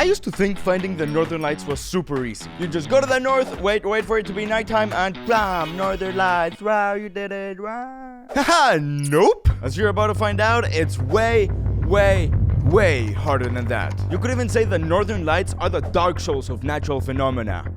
I used to think finding the northern lights was super easy. You just go to the north, wait for it to be nighttime, and blam, northern lights. Wow, you did it. Wow. Haha, nope. As you're about to find out, it's way harder than that. You could even say the northern lights are the dark souls of natural phenomena.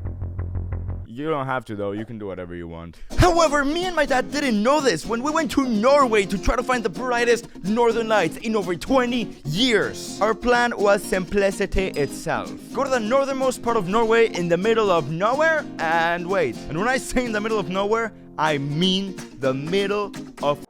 You don't have to though, you can do whatever you want. However, me and my dad didn't know this when we went to Norway to try to find the brightest northern lights in over 20 years. Our plan was simplicity itself. Go to the northernmost part of Norway in the middle of nowhere, and wait. And when I say in the middle of nowhere, I mean the middle of...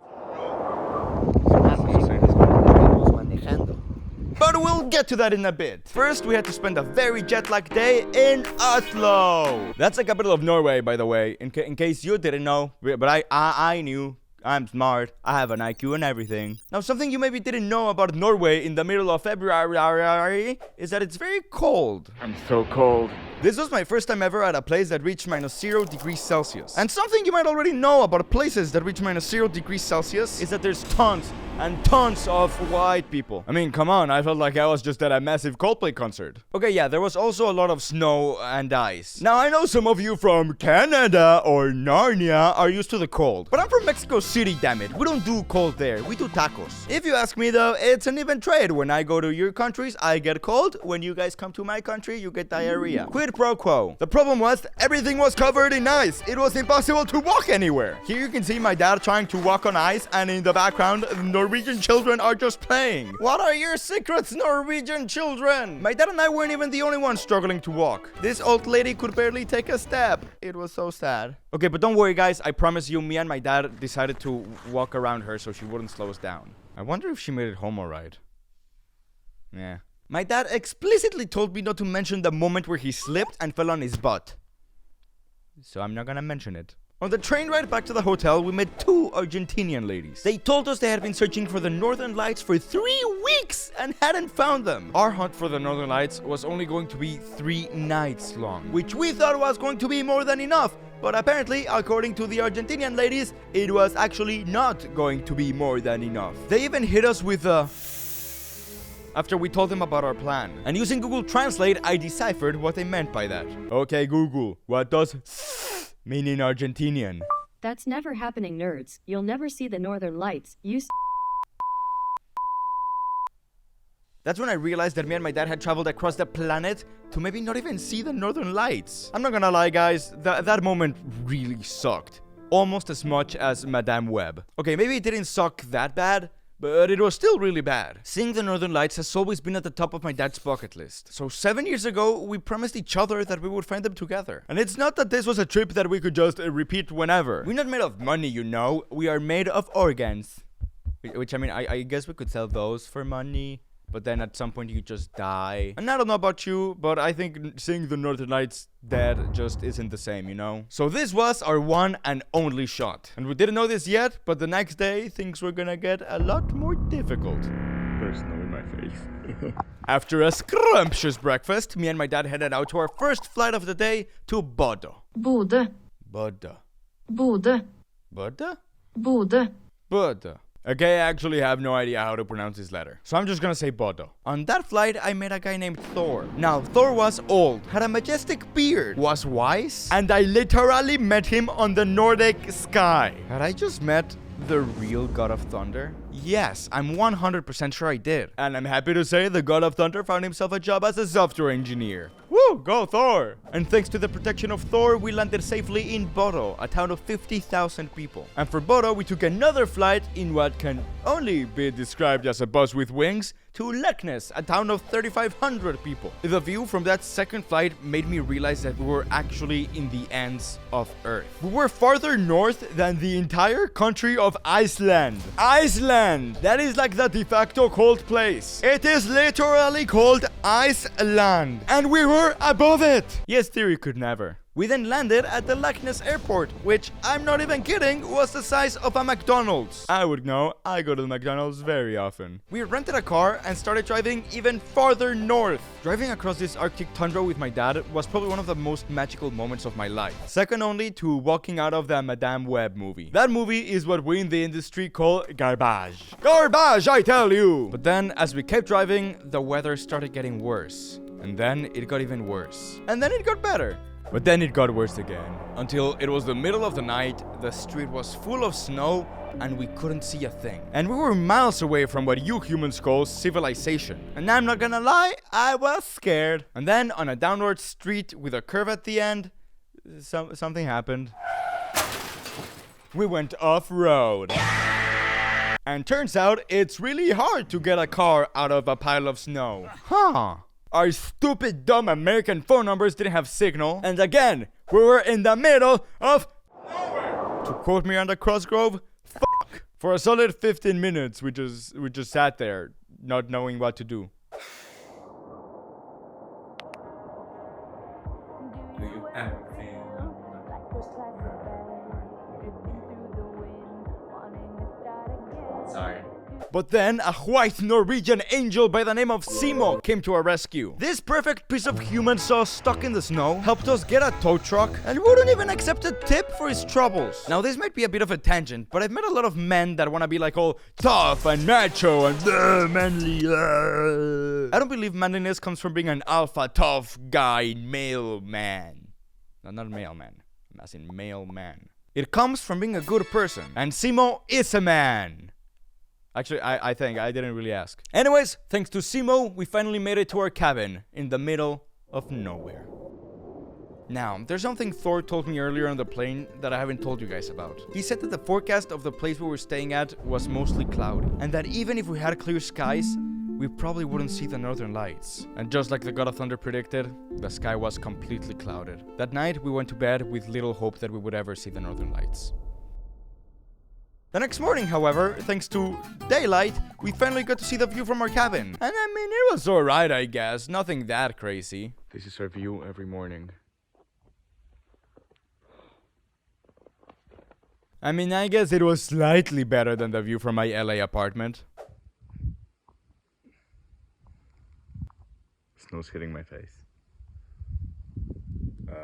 But we'll get to that in a bit. First, we had to spend a very jet-lagged day in Oslo. That's the capital of Norway, by the way, in case you didn't know. But I knew. I'm smart. I have an IQ and everything. Now, something you maybe didn't know about Norway in the middle of February is that it's very cold. I'm so cold. This was my first time ever at a place that reached -0 degrees Celsius. And something you might already know about places that reach -0 degrees Celsius is that there's tons and tons of white people. I mean, come on, I felt like I was just at a massive Coldplay concert. Okay, yeah, there was also a lot of snow and ice. Now, I know some of you from Canada or Narnia are used to the cold, but I'm from Mexico City, damn it. We don't do cold there, we do tacos. If you ask me though, it's an even trade. When I go to your countries, I get cold. When you guys come to my country, you get diarrhea. Quid pro quo. The problem was, everything was covered in ice. It was impossible to walk anywhere. Here you can see my dad trying to walk on ice, and in the background, Norwegian children are just playing. What are your secrets, Norwegian children? My dad and I weren't even the only ones struggling to walk. This old lady could barely take a step. It was so sad. Okay, but don't worry, guys. I promise you, me and my dad decided to walk around her so she wouldn't slow us down. I wonder if she made it home all right. Yeah. My dad explicitly told me not to mention the moment where he slipped and fell on his butt. So I'm not gonna mention it. On the train ride back to the hotel, we met two Argentinian ladies. They told us they had been searching for the northern lights for 3 weeks and hadn't found them. Our hunt for the northern lights was only going to be 3 nights long, which we thought was going to be more than enough. But apparently, according to the Argentinian ladies, it was actually not going to be more than enough. They even hit us with a... after we told them about our plan. And using Google Translate, I deciphered what they meant by that. Okay, Google, what does mean in Argentinian? That's never happening, nerds. You'll never see the northern lights. That's when I realized that me and my dad had traveled across the planet to maybe not even see the northern lights. I'm not gonna lie, guys, that moment really sucked. Almost as much as Madame Web. Okay, maybe it didn't suck that bad, but it was still really bad. Seeing the northern lights has always been at the top of my dad's bucket list. So 7 years ago, we promised each other that we would find them together. And it's not that this was a trip that we could just repeat whenever. We're not made of money, you know. We are made of organs. Which, I mean, I guess we could sell those for money. But then at some point you just die. And I don't know about you, but I think seeing the northern lights dead just isn't the same, you know? So this was our one and only shot. And we didn't know this yet, but the next day things were gonna get a lot more difficult. There's snow in my face. After a scrumptious breakfast, me and my dad headed out to our first flight of the day to Botto. Botto. Botto. Botto. Botto? Botto. Botto. Okay, I actually have no idea how to pronounce this letter. So I'm just gonna say Botto. On that flight, I met a guy named Thor. Now, Thor was old, had a majestic beard, was wise, and I literally met him on the Nordic sky. Had I just met the real God of Thunder? Yes, I'm 100% sure I did. And I'm happy to say the God of Thunder found himself a job as a software engineer. Woo, go Thor! And thanks to the protection of Thor, we landed safely in Botto, a town of 50,000 people. And for Botto, we took another flight in what can only be described as a bus with wings to Leknes, a town of 3,500 people. The view from that second flight made me realize that we were actually in the ends of Earth. We were farther north than the entire country of Iceland. Iceland! That is like the de facto cold place. It is literally called Iceland. And we were above it. Yes, theory could never. We then landed at the Leknes airport, which, I'm not even kidding, was the size of a McDonald's. I would know, I go to the McDonald's very often. We rented a car and started driving even farther north. Driving across this Arctic tundra with my dad was probably one of the most magical moments of my life. Second only to walking out of the Madame Web movie. That movie is what we in the industry call garbage. Garbage, I tell you! But then, as we kept driving, the weather started getting worse. And then it got even worse. And then it got better. But then it got worse again. Until it was the middle of the night, the street was full of snow, and we couldn't see a thing. And we were miles away from what you humans call civilization. And I'm not gonna lie, I was scared. And then on a downward street with a curve at the end, something happened. We went off-road. And turns out it's really hard to get a car out of a pile of snow. Huh. Our stupid dumb American phone numbers didn't have signal. And again, we were in the middle of nowhere. To quote me on the Crossgrove, fuck. For a solid 15 minutes, we just sat there, not knowing what to do. Do you ever feel sorry? But then, a white Norwegian angel by the name of Simo came to our rescue. This perfect piece of human saw us stuck in the snow, helped us get a tow truck, and wouldn't even accept a tip for his troubles. Now, this might be a bit of a tangent, but I've met a lot of men that want to be like all tough and macho and manly. I don't believe manliness comes from being an alpha, tough guy, male man. No, not male man. As in male man. It comes from being a good person. And Simo is a man. Actually, I think I didn't really ask. Anyways, thanks to Simo, we finally made it to our cabin in the middle of nowhere. Now, there's something Thor told me earlier on the plane that I haven't told you guys about. He said that the forecast of the place we were staying at was mostly cloudy, and that even if we had clear skies, we probably wouldn't see the northern lights. And just like the God of Thunder predicted, the sky was completely clouded. That night, we went to bed with little hope that we would ever see the northern lights. The next morning, however, thanks to daylight, we finally got to see the view from our cabin. And I mean, it was alright, I guess. Nothing that crazy. This is our view every morning. I mean, I guess it was slightly better than the view from my LA apartment. Snow's hitting my face.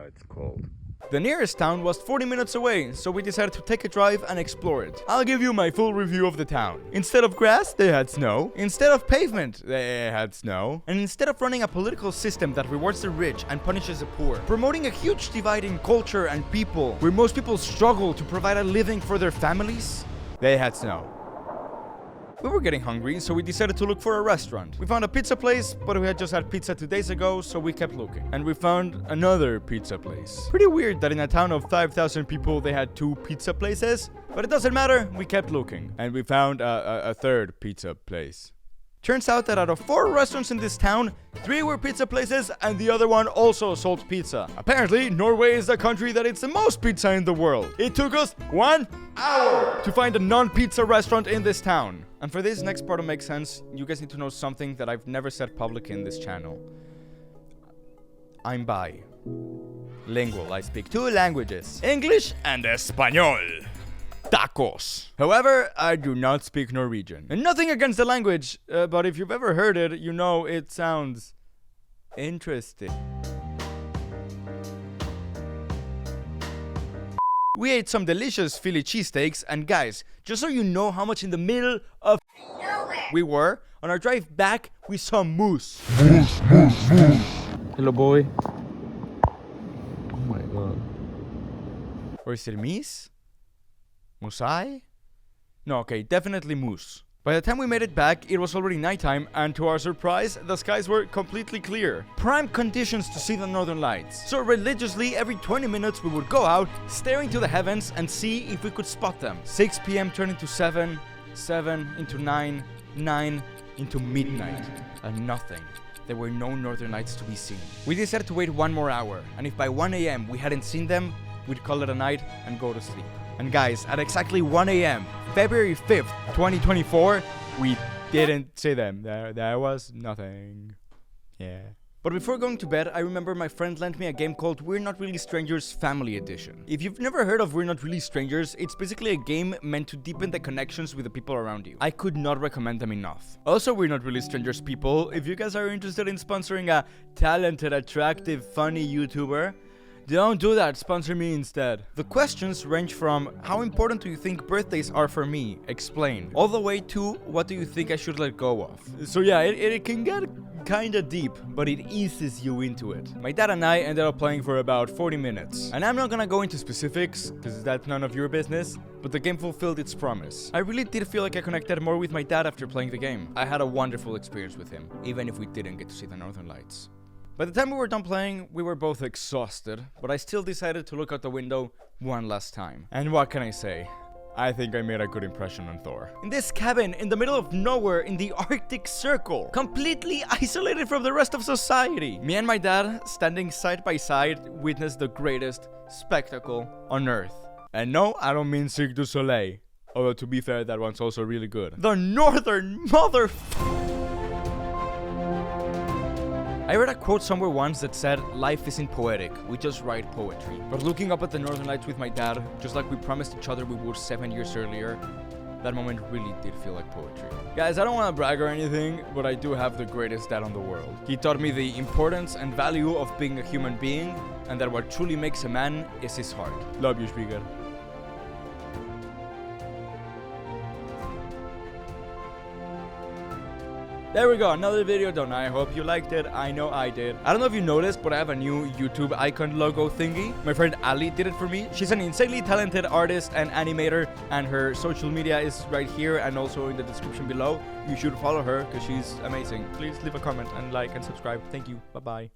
It's cold. The nearest town was 40 minutes away, so we decided to take a drive and explore it. I'll give you my full review of the town. Instead of grass, they had snow. Instead of pavement, they had snow. And instead of running a political system that rewards the rich and punishes the poor, promoting a huge divide in culture and people, where most people struggle to provide a living for their families, they had snow. We were getting hungry, so we decided to look for a restaurant. We found a pizza place, but we had just had pizza 2 days ago, so we kept looking. And we found another pizza place. Pretty weird that in a town of 5,000 people, they had 2 pizza places. But it doesn't matter, we kept looking. And we found a third pizza place. Turns out that out of 4 restaurants in this town, 3 were pizza places and the other one also sold pizza. Apparently, Norway is the country that eats the most pizza in the world. It took us 1 hour to find a non-pizza restaurant in this town. And for this next part to make sense, you guys need to know something that I've never said publicly in this channel. I'm bi. Lingual, I speak 2 languages, English and Espanol. Tacos. However, I do not speak Norwegian. And nothing against the language, but if you've ever heard it, you know it sounds interesting. We ate some delicious Philly cheesesteaks, and guys, just so you know how much in the middle of nowhere we were, on our drive back, we saw moose. Hello, boy. Oh my god. Or is it meese? Musai? No, okay, definitely moose. By the time we made it back, it was already nighttime, and to our surprise, the skies were completely clear. Prime conditions to see the northern lights. So religiously, every 20 minutes we would go out, staring to the heavens and see if we could spot them. 6 p.m. turned into 7, 7 into 9, 9 into midnight, and nothing. There were no northern lights to be seen. We decided to wait 1 more hour, and if by 1 a.m. we hadn't seen them, we'd call it a night and go to sleep. And guys, at exactly 1 a.m., February 5th, 2024, we didn't see them. There was nothing. Yeah. But before going to bed, I remember my friend lent me a game called We're Not Really Strangers Family Edition. If you've never heard of We're Not Really Strangers, it's basically a game meant to deepen the connections with the people around you. I could not recommend them enough. Also, We're Not Really Strangers people, if you guys are interested in sponsoring a talented, attractive, funny YouTuber, don't do that, sponsor me instead. The questions range from how important do you think birthdays are for me? Explain. All the way to what do you think I should let go of? So yeah, it can get kinda deep, but it eases you into it. My dad and I ended up playing for about 40 minutes. And I'm not gonna go into specifics, because that's none of your business, but the game fulfilled its promise. I really did feel like I connected more with my dad after playing the game. I had a wonderful experience with him, even if we didn't get to see the Northern Lights. By the time we were done playing, we were both exhausted, but I still decided to look out the window one last time. And what can I say? I think I made a good impression on Thor. In this cabin, in the middle of nowhere, in the Arctic Circle, completely isolated from the rest of society. Me and my dad, standing side by side, witnessed the greatest spectacle on Earth. And no, I don't mean Cirque du Soleil. Although, to be fair, that one's also really good. The Northern Mother... I read a quote somewhere once that said, life isn't poetic, we just write poetry. But looking up at the Northern Lights with my dad, just like we promised each other we would 7 years earlier, that moment really did feel like poetry. Guys, I don't want to brag or anything, but I do have the greatest dad in the world. He taught me the importance and value of being a human being, and that what truly makes a man is his heart. Love you, Spiegel. There we go, another video done. I hope you liked it. I know I did. I don't know if you noticed, but I have a new YouTube icon logo thingy. My friend Ali did it for me. She's an insanely talented artist and animator, and her social media is right here and also in the description below. You should follow her because she's amazing. Please leave a comment and like and subscribe. Thank you. Bye-bye.